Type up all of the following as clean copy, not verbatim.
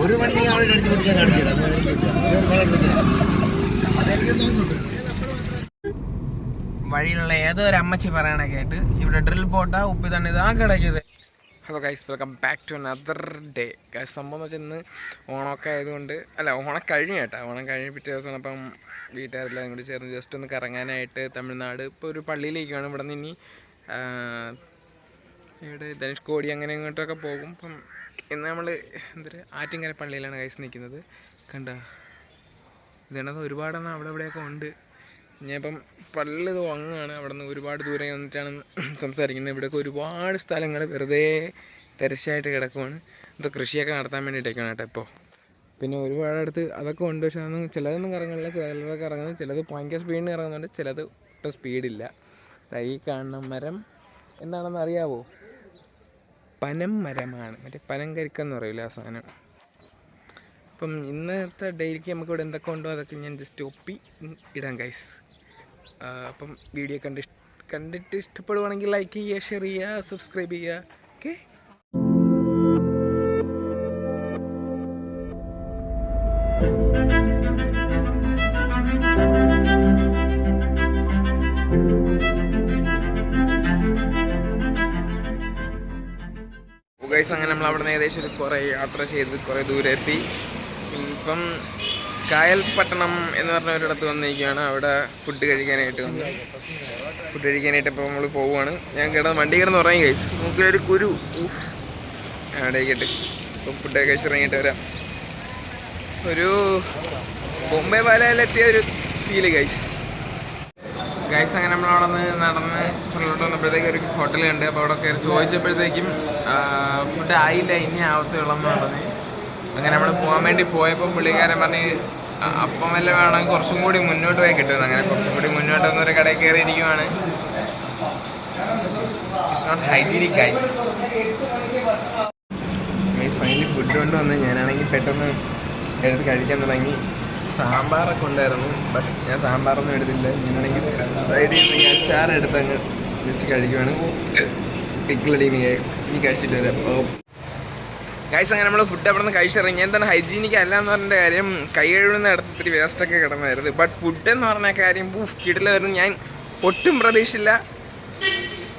ഒരു വണ്ടി അവിടെ അടിച്ചു പിടിക്കാൻ കാണിച്ചത് വഴിയിലുള്ള ഏതോ ഒരു അമ്മച്ചി പറയണ കേട്ട് ഇവിടെ ഡ്രിൽ പോട്ടാ ഉപ്പി തന്നെ ഇതാ കിടക്കിയത്. Hello guys, welcome back to another day. Guys, സംഭവം എന്ന് വെച്ചാൽ ഇന്ന് ഓണമൊക്കെ ആയതുകൊണ്ട്, അല്ല ഓണം കഴിഞ്ഞു കേട്ടോ, ഓണം കഴിഞ്ഞ് പിറ്റേ ദിവസമാണ്. അപ്പം വീട്ടുകാരെല്ലാം കൂടി ചേർന്ന് ജസ്റ്റ് ഒന്ന് കറങ്ങാനായിട്ട് തമിഴ്നാട് ഇപ്പോൾ ഒരു പള്ളിയിലേക്കാണ്. ഇവിടെ നിന്ന് ഇനി ഇവിടെ ധനുഷ്കോടി അങ്ങനെ ഇങ്ങോട്ടൊക്കെ പോകും. അപ്പം ഇന്ന് നമ്മൾ ആറ്റിങ്കര പള്ളിയിലാണ് ഗൈസ് നിൽക്കുന്നത്. കണ്ട ഇതിനകത്ത് ഒരുപാടെണ്ണം അവിടെ ഇവിടെയൊക്കെ ഉണ്ട്. ഞാനിപ്പം പള്ളി വാങ്ങുകയാണ്. അവിടെ നിന്ന് ഒരുപാട് ദൂരം വന്നിട്ടാണ് സംസാരിക്കുന്നത്. ഇവിടെയൊക്കെ ഒരുപാട് സ്ഥലങ്ങൾ വെറുതെ തരിശായിട്ട് കിടക്കുവാണ്. എന്തോ കൃഷിയൊക്കെ നടത്താൻ വേണ്ടിയിട്ടൊക്കെയാണ് കേട്ടോ ഇപ്പോൾ. പിന്നെ ഒരുപാട് അടുത്ത് അതൊക്കെ ഉണ്ട്. പക്ഷേ അതൊന്നും ചിലതൊന്നും കറങ്ങില്ല, ചിലതൊക്കെ ഇറങ്ങുന്നത്. ചിലത് ഭയങ്കര സ്പീഡിന് ഇറങ്ങുന്നുണ്ട്, ചിലത് ഒട്ടും സ്പീഡില്ല. ഈ കാണുന്ന മരം എന്താണെന്ന് അറിയാവോ? പനം മരമാണ്, മറ്റേ പനം കരിക്കെന്ന് പറയില്ല ആ സാധനം. അപ്പം ഇന്നത്തെ ഡെയിലിക്ക് നമുക്കിവിടെ എന്തൊക്കെ ഉണ്ടോ അതൊക്കെ ഞാൻ ജസ്റ്റ് ഒപ്പി ഇടാം ഗൈസ്. അപ്പം വീഡിയോ കണ്ടിട്ട് ഇഷ്ടപ്പെടുവാണെങ്കിൽ ലൈക്ക് ചെയ്യുക, ഷെയർ ചെയ്യുക, സബ്സ്ക്രൈബ് ചെയ്യുക. Okay, guys. അങ്ങനെ നമ്മൾ അവിടെ നിന്ന് ഏകദേശം കുറേ യാത്ര ചെയ്ത് കുറേ ദൂരം എത്തി. ഇപ്പം കായൽപട്ടണം എന്ന് പറഞ്ഞ ഒരിടത്ത് വന്നിരിക്കുകയാണ്. അവിടെ ഫുഡ് കഴിക്കാനായിട്ട് ഇപ്പോൾ നമ്മൾ പോവുകയാണ്. ഞാൻ വണ്ടി കിടന്ന് ഉറങ്ങി ഗൈസ്. നമുക്കൊരു കുരു അവിടെ ആയിക്കട്ടെ. ഇപ്പം ഫുഡൊക്കെ കഴിച്ചിറങ്ങിയിട്ട് വരാം. ഒരു ബോംബെ പാലയിലെത്തിയ ഒരു ഫീല് ഗൈസ്. അങ്ങനെ നമ്മളവിടെ നിന്ന് നടന്ന് ഫ്രണ്ടിലോട്ട് വന്നപ്പോഴത്തേക്കും ഒരു ഹോട്ടലുണ്ട്. അപ്പോൾ അവിടെ കയറി ചോദിച്ചപ്പോഴത്തേക്കും ഫുഡ് ആയില്ല, ഇനി ആവത്തുള്ളെന്ന് പറഞ്ഞ്. അങ്ങനെ നമ്മൾ പോകാൻ വേണ്ടി പോയപ്പോൾ പുള്ളിക്കാരൻ പറഞ്ഞ് അപ്പം വല്ല വേണമെങ്കിൽ കുറച്ചും കൂടി മുന്നോട്ട് പോയി കിട്ടുന്നത്. അങ്ങനെ കുറച്ചും കൂടി മുന്നോട്ട് വന്നൊരു കടയിൽ കയറി ഇരിക്കുവാണ്. It's not hygienic guys. Finally food കൊണ്ട് വന്ന് ഞാനാണെങ്കിൽ പെട്ടെന്ന് എടുത്ത് കഴിക്കാൻ തുടങ്ങി. സാമ്പാറൊക്കെ ഉണ്ടായിരുന്നു, ബട്ട് ഞാൻ സാമ്പാറൊന്നും എടുത്തില്ല. ഞാനാണെങ്കിൽ സൈഡിൽ നിന്ന് അച്ചാർ എടുത്ത് അങ്ങ് വെച്ച് കഴിക്കുവാണ്. പിക്കിളടി ഇനി കഴിച്ചിട്ട് വരാം. ഗൈസ്, അങ്ങനെ നമ്മൾ ഫുഡ് അവിടെ നിന്ന് കഴിച്ചിറങ്ങി. എന്താണ് ഹൈജീനിക് അല്ല എന്ന് പറഞ്ഞ കാര്യം, കൈ കഴുകുന്ന ഇടത്ത് ഇത്തിരി വേസ്റ്റൊക്കെ കിടന്നായിരുന്നു. ബട്ട് ഫുഡ് എന്ന് പറഞ്ഞ കാര്യം കിടിലായിരുന്നു. ഞാൻ ഒട്ടും പ്രതീക്ഷിച്ചില്ല,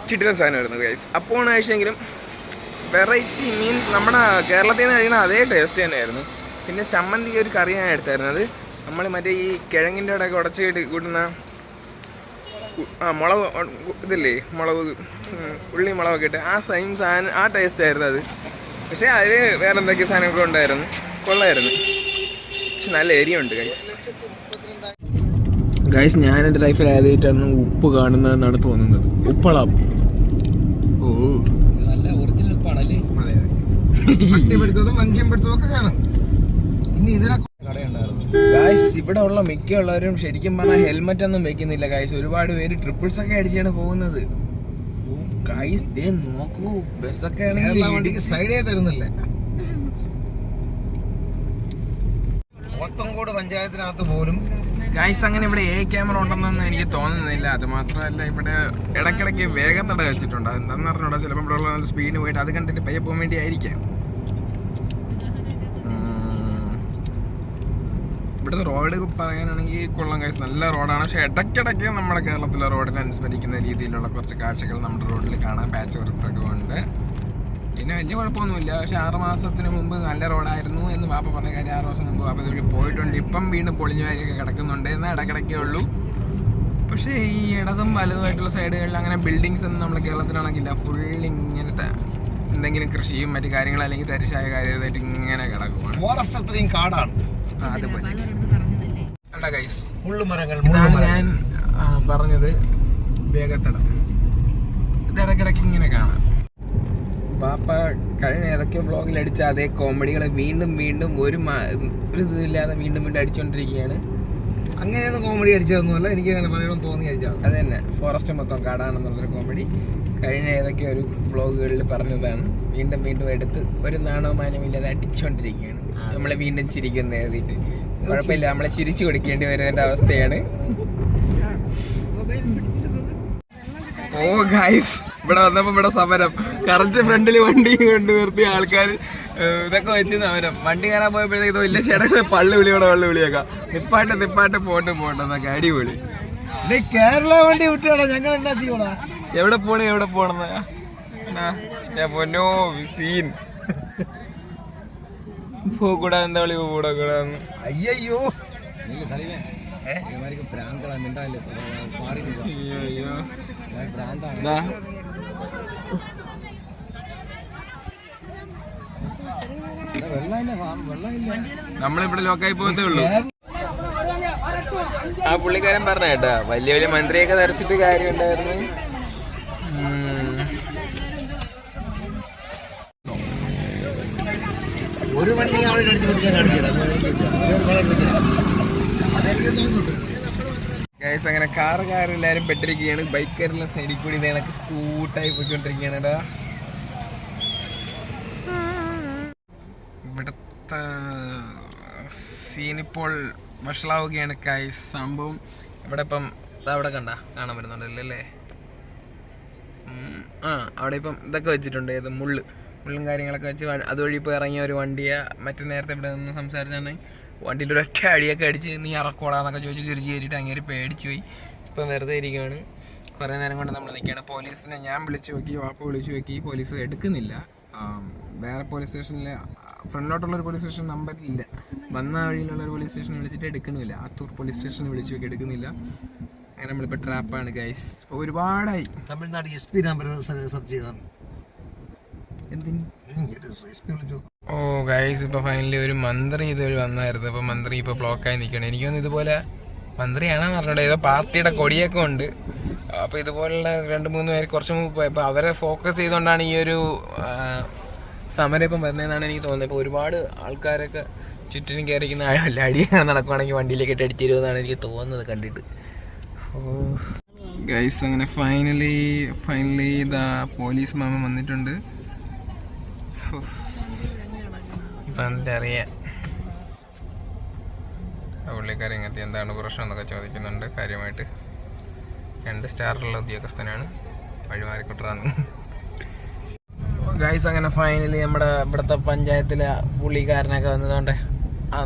കിടില സാധനമായിരുന്നു ഗൈസ്. അപ്പോൾ കഴിച്ചെങ്കിലും വെറൈറ്റി മീൻസ് നമ്മുടെ കേരളത്തിൽ നിന്ന് കഴിയുന്ന അതേ ടേസ്റ്റ് തന്നെയായിരുന്നു. പിന്നെ ചമ്മന്തി ഒരു കറിയാണ് എടുത്തായിരുന്നത്. നമ്മൾ മറ്റേ ഈ കിഴങ്ങിൻ്റെ അവിടെയൊക്കെ ഉടച്ചിട്ട് കൂട്ടുന്ന മുളക് ഇതില്ലേ, മുളക് ഉള്ളി മുളകൊക്കെ ഇട്ട് ആ സെയിം സാധനം, ആ ടേസ്റ്റ് ആയിരുന്നു അത്. പക്ഷേ അതിൽ വേറെ എന്തൊക്കെ സാധനങ്ങളൊക്കെ ഉണ്ടായിരുന്നു, കൊള്ളായിരുന്നു. പക്ഷെ നല്ല എരിയുണ്ട് ഗൈസ്. ഞാൻ എൻ്റെ ലൈഫിൽ ആദ്യമായിട്ടാണ് ഉപ്പ് കാണുന്നതെന്നാണ് തോന്നുന്നത്. ഉപ്പളം. ഓ, നല്ല ഒറിജിനൽ ഉപ്പാണല്ലേ? അതെ അതെ. ഗൈസ്, ഇവിടെ ഉള്ള മിക്കുള്ളവരും ശരിക്കും പറഞ്ഞാൽ ഹെൽമെറ്റ് ഒന്നും വെക്കുന്നില്ല ഗൈസ്. ഒരുപാട് പേര് ട്രിപ്പിൾസ് ഒക്കെ അടിച്ചാണ് പോകുന്നത്. ഗൈസ് ദേ നോക്കൂ, ബസ്സൊക്കെ ആണെങ്കിൽ സൈഡേ തരുന്നില്ല. പോത്തങ്കോട് പഞ്ചായത്തിനകത്ത് പോലും ഗൈസ് അങ്ങനെ ഇവിടെ ക്യാമറ ഉണ്ടെന്നൊന്നും എനിക്ക് തോന്നുന്നില്ല. അത് മാത്രമല്ല ഇവിടെ ഇടയ്ക്കിടയ്ക്ക് വേഗത്തട വെച്ചിട്ടുണ്ട്. എന്താണെന്ന് പറഞ്ഞോടാ, ചിലപ്പോൾ ഇവിടെ ഉള്ള നല്ല സ്പീഡിന് പോയിട്ട് അത് കണ്ടിട്ട് പയ്യെ പോകാൻ വേണ്ടി ആയിരിക്കാം. ഇവിടുത്തെ റോഡ് പറയാനാണെങ്കിൽ കൊള്ളാം ഗൈസ്, നല്ല റോഡാണ്. പക്ഷേ ഇടയ്ക്കിടയ്ക്ക് നമ്മുടെ കേരളത്തിലെ റോഡിനെ അനുസ്മരിക്കുന്ന രീതിയിലുള്ള കുറച്ച് കാഴ്ചകൾ നമ്മുടെ റോഡിൽ കാണാൻ പാച്ച് വർക്ക്സ് ഒക്കെ ഉണ്ട്. പിന്നെ വലിയ കുഴപ്പമൊന്നുമില്ല. പക്ഷേ 6 മാസത്തിന് മുമ്പ് നല്ല റോഡായിരുന്നു എന്ന് പാപ്പ പറഞ്ഞ കാര്യം. 6 മാസം മുമ്പ് പാപ്പ ഇതുവഴി പോയിട്ടുണ്ട്. ഇപ്പം വീണ്ടും പൊളിഞ്ഞ വരെയൊക്കെ കിടക്കുന്നുണ്ട് എന്നാൽ ഇടയ്ക്കിടയ്ക്കേ ഉള്ളൂ. പക്ഷേ ഈ ഇടതും വലതുമായിട്ടുള്ള സൈഡുകളിൽ അങ്ങനെ ബിൽഡിങ്സ് ഒന്നും നമ്മുടെ കേരളത്തിലാണെങ്കില്ല. ഫുൾ ഇങ്ങനത്തെ എന്തെങ്കിലും കൃഷിയും മറ്റു കാര്യങ്ങളും അല്ലെങ്കിൽ തരിശായ കാര്യമായിട്ട് ഇങ്ങനെ കിടക്കുവാണ്. ഫോറസ്റ്റ് അത്രയും കാടാണ്. അതുപോലെ ഞാൻ പറഞ്ഞത് വേഗത്തട. ഇത് ഇടയ്ക്കിടയ്ക്ക് ഇങ്ങനെ കാണാം. പാപ്പ കഴിഞ്ഞ ഏതൊക്കെയോ ബ്ലോഗിൽ അടിച്ച അതേ കോമഡികളെ വീണ്ടും വീണ്ടും ഒരു ഇതില്ലാതെ വീണ്ടും വീണ്ടും അടിച്ചുകൊണ്ടിരിക്കുകയാണ്. അങ്ങനെയൊന്നും കോമഡി അടിച്ചതൊന്നുമല്ല, എനിക്ക് അങ്ങനെ പറയണമെന്ന് തോന്നി അടിച്ചത്. അത് തന്നെ, ഫോറസ്റ്റ് മൊത്തം കാടാണെന്നുള്ളൊരു കോമഡി കഴിഞ്ഞ ഏതൊക്കെ ഒരു ബ്ലോഗുകളിൽ പറഞ്ഞതാണ്. വീണ്ടും വീണ്ടും എടുത്ത് ഒരു നാണവമാനമില്ലാതെ അടിച്ചുകൊണ്ടിരിക്കുകയാണ്. നമ്മളെ വീണ്ടും ചിരിക്കുന്ന എഴുതിയിട്ട് കുഴപ്പമില്ല, നമ്മളെ ചിരിച്ചു കൊടുക്കേണ്ടി വരുന്നതിൻ്റെ അവസ്ഥയാണ്. ഓ ഗൈസ്, ഇവിടെ വന്നപ്പോൾ ഇവിടെ സമരം. കറക്റ്റ് ഫ്രണ്ടിൽ വണ്ടി കൊണ്ട് നിർത്തിയ ആൾക്കാർ ഇതൊക്കെ വെച്ച് അവരും വണ്ടി കയറാൻ പോയപ്പോഴത്തേക്ക് ഇതോ ഇല്ല ചേട്ടാ പള്ളു വിളിയേക്കാം തിപ്പാട്ട് പോട്ടെന്നൊക്കെ അടിപൊളി. കേരള വണ്ടി വിട്ടാണോ ഞങ്ങൾ എന്നാ ചെയ്യണോ? എവിടെ പോണെന്ന് ഞാൻ പൊന്നോ സീൻ പോകൂടാ എന്താ വിളി കൂടാന്ന്. അയ്യോ നമ്മളിവിടെ ലോക്കായി പോകത്തേ ഉള്ളൂ. ആ പുള്ളിക്കാരൻ പറഞ്ഞ കേട്ടാ വലിയ വലിയ മന്ത്രിയൊക്കെ ധരിച്ചിട്ട് കാര്യം ഉണ്ടായിരുന്നു. ഒരു വണ്ടി അവിടെ അടിച്ചു പിടിച്ചാൽ ഗൈസ് അങ്ങനെ കാറുകാരെല്ലാരും പെട്ടിരിക്കുകയാണ്. ബൈക്കാരെല്ലാം സൈഡിൽ കൂടി ഇതേക്ക് സ്കൂട്ടായി പോയിക്കൊണ്ടിരിക്കുകയാണ്. ഇവിടുത്തെ സീനിപ്പോൾ വഷളാവുകയാണ് ഗൈസ്. സംഭവം ഇവിടെ ഇപ്പം അവിടെ കാണാൻ പറ്റുന്നുണ്ടല്ലോ അല്ലേ? അവിടെ ഇപ്പം ഇതൊക്കെ വെച്ചിട്ടുണ്ട്. ഏത് മുള്ളും കാര്യങ്ങളൊക്കെ വെച്ച് അതുവഴി ഇപ്പോൾ ഇറങ്ങിയ ഒരു വണ്ടിയെ മറ്റു നേരത്തെ ഇവിടെ നിന്ന് സംസാരിച്ചാണെങ്കിൽ വണ്ടിയിൽ ഒരൊറ്റ അടിയൊക്കെ അടിച്ച് നീ ഇറക്കോടാന്നൊക്കെ ചോദിച്ച് ചിരിച്ച് കയറിയിട്ട് അങ്ങനെ പേടിച്ചു പോയി. ഇപ്പം വെറുതെ ഇരിക്കുകയാണ്. കുറേ നേരം കൊണ്ട് നമ്മൾ നിൽക്കുകയാണ്. പോലീസിനെ ഞാൻ വിളിച്ചു നോക്കി, വാപ്പ വിളിച്ചു നോക്കി, പോലീസ് എടുക്കുന്നില്ല. വേറെ പോലീസ് സ്റ്റേഷനിൽ ഫ്രണ്ടിലോട്ടുള്ളൊരു പോലീസ് സ്റ്റേഷൻ നമ്പറില്ല. വന്ന വഴിയിലുള്ളൊരു പോലീസ് സ്റ്റേഷൻ വിളിച്ചിട്ട് എടുക്കുന്നില്ല. ആത്തൂർ പോലീസ് സ്റ്റേഷനിൽ വിളിച്ചു നോക്കി എടുക്കുന്നില്ല. അങ്ങനെ നമ്മളിപ്പോൾ ട്രാപ്പാണ് ഗൈസ്. ഇപ്പോൾ ഒരുപാടായി. തമിഴ്നാട് SP നമ്പർ സെർച്ച് ചെയ്താണ്. ഓ ഗൈസ് ഇപ്പോൾ ഫൈനലി ഒരു മന്ത്രി ഇതുവഴി വന്നായിരുന്നു. അപ്പോൾ മന്ത്രി ഇപ്പോൾ ബ്ലോക്കായി നിൽക്കുകയാണ്. എനിക്കൊന്നും ഇതുപോലെ മന്ത്രിയാണെന്ന് പറഞ്ഞിട്ട് ഏതോ പാർട്ടിയുടെ കൊടിയൊക്കെ ഉണ്ട്. അപ്പോൾ ഇതുപോലുള്ള 2-3 പേര് കുറച്ച് മുമ്പ് പോയപ്പോൾ അവരെ ഫോക്കസ് ചെയ്തുകൊണ്ടാണ് ഈ ഒരു സമരം ഇപ്പം വരുന്നതെന്നാണ് എനിക്ക് തോന്നുന്നത്. ഇപ്പോൾ ഒരുപാട് ആൾക്കാരൊക്കെ ചുറ്റിനും കയറിക്കുന്ന ആഴല്ല അടിയാണ് നടക്കുവാണെങ്കിൽ വണ്ടിയിലേക്ക് ഇട്ട് അടിച്ചിരുമെന്നാണ് എനിക്ക് തോന്നുന്നത് കണ്ടിട്ട്. ഓ ഗൈസ് അങ്ങനെ ഫൈനലി ഇതാ പോലീസ് മാമ വന്നിട്ടുണ്ട്. ഇപ്പം എന്തറിയാം പുള്ളിക്കാരി ഇങ്ങനത്തെ എന്താണ് പ്രശ്നം എന്നൊക്കെ ചോദിക്കുന്നുണ്ട്. കാര്യമായിട്ട് 2 സ്റ്റാറുള്ള ഉദ്യോഗസ്ഥനാണ്. വഴിമാറിക്കൊട്ടാന്ന് ഗൈസ്. അങ്ങനെ ഫൈനലി നമ്മുടെ ഇവിടുത്തെ പഞ്ചായത്തിലെ പുള്ളിക്കാരനൊക്കെ വന്നതുകൊണ്ട്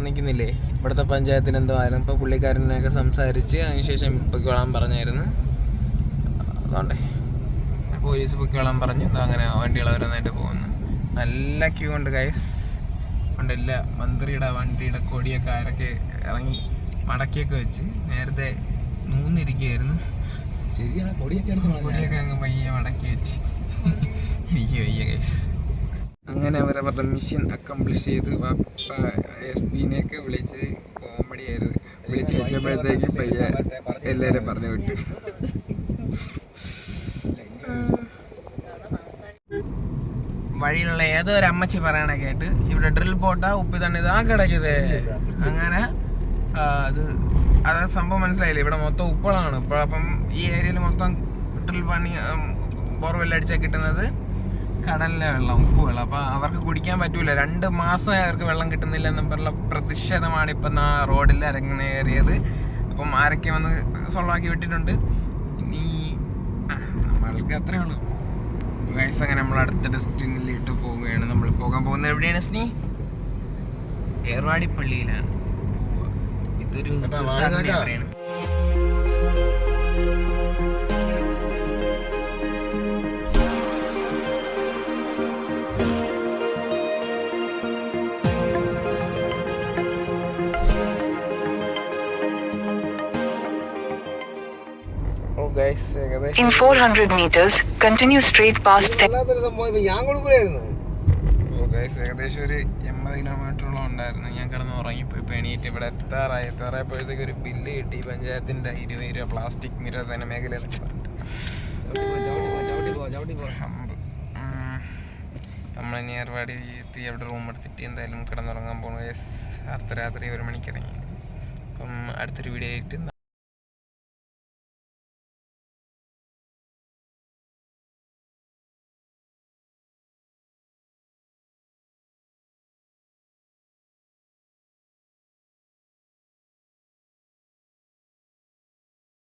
നിൽക്കുന്നില്ലേ, ഇവിടുത്തെ പഞ്ചായത്തിൽ എന്തോ ആയിരുന്നു. ഇപ്പോൾ പുള്ളിക്കാരനെയൊക്കെ സംസാരിച്ച് അതിനുശേഷം പൊയ്ക്കോളാൻ പറഞ്ഞായിരുന്നു. അതുകൊണ്ടേ പോലീസ് പൊയ്ക്കോളാൻ പറഞ്ഞു. അങ്ങനെ വണ്ടികൾ ഓരോന്നായിട്ട് പോകുന്നു. നല്ല ക്യൂ ഉണ്ട് ഗൈസ്. അതുകൊണ്ടില്ല മന്ത്രിയുടെ വണ്ടിയുടെ കൊടിയൊക്കെ ആരൊക്കെ ഇറങ്ങി മടക്കിയൊക്കെ വെച്ച് നേരത്തെ നൂന്നിരിക്കുകയായിരുന്നു. ശരിയാണ്, കൊടിയൊക്കെ അങ്ങ് പയ്യെ മടക്കി വെച്ച് വയ്യ ഗൈസ്. അങ്ങനെ അവരവരുടെ മിഷൻ അക്കംപ്ലിഷ് ചെയ്ത് SP-നെയൊക്കെ വിളിച്ച് കോമഡി ആയിരുന്നു. വിളിച്ച് വെച്ചപ്പോഴത്തേക്ക് പയ്യെ എല്ലാവരും പറഞ്ഞു വിട്ടു. വഴിയിലുള്ള ഏതോ ഒരു അമ്മച്ചി പറയണ കേട്ട് ഇവിടെ ഡ്രിൽ പോട്ടാ ഉപ്പി തന്നെ ഇതാ കിടക്കതേ. അങ്ങനെ അത് സംഭവം മനസ്സിലായില്ലേ, ഇവിടെ മൊത്തം ഉപ്പളാണ്. അപ്പം ഈ ഏരിയയിൽ മൊത്തം ഡ്രിൽ പണി ബോർവെൽ അടിച്ചാൽ കിട്ടുന്നത് കടലിലെ വെള്ളം, ഉപ്പ് വെള്ളം. അപ്പം അവർക്ക് കുടിക്കാൻ പറ്റൂല. 2 മാസമായി അവർക്ക് വെള്ളം കിട്ടുന്നില്ല എന്നും പറഞ്ഞ പ്രതിഷേധമാണ് ഇപ്പം റോഡിൽ അരങ്ങേറിയത്. അപ്പം ആരൊക്കെ വന്ന് സോൾവാക്കി വിട്ടിട്ടുണ്ട്. ഇനി നമ്മൾക്ക് അത്രേ ഉള്ളൂ ഗൈസ്. അങ്ങനെ നമ്മൾ അടുത്ത ഡെസ്റ്റിനിലേക്ക് പോവുകയാണ്. നമ്മൾ പോകാൻ പോകുന്നത് എവിടെയാണ് സ്നീ? ഏർവാടി പള്ളിയിലാണ്. ഇതൊരു യാത്രയാണ്. In 400 meters, continue straight past. ഏകദേശം ഒരു 80 കിലോമീറ്ററോളം ഉണ്ടായിരുന്നു. ഞാൻ കിടന്ന് ഉറങ്ങിപ്പോയി. ഇപ്പോൾ എണീറ്റ് ഇവിടെ എത്താറായപ്പോഴത്തേക്ക് ഒരു ബില്ല് കിട്ടി പഞ്ചായത്തിൻ്റെ 20 രൂപ പ്ലാസ്റ്റിക് നിരോധന മേഖല എന്നൊക്കെ പറഞ്ഞിട്ട്. നമ്മളിനി ഏർവാടി എത്തി അവിടെ റൂം എടുത്തിട്ട് എന്തായാലും കിടന്നുറങ്ങാൻ പോകുന്നത്. അടുത്ത രാത്രി 1 മണിക്ക് ഇറങ്ങി. അപ്പം അടുത്തൊരു വീഡിയോ ആയിട്ട്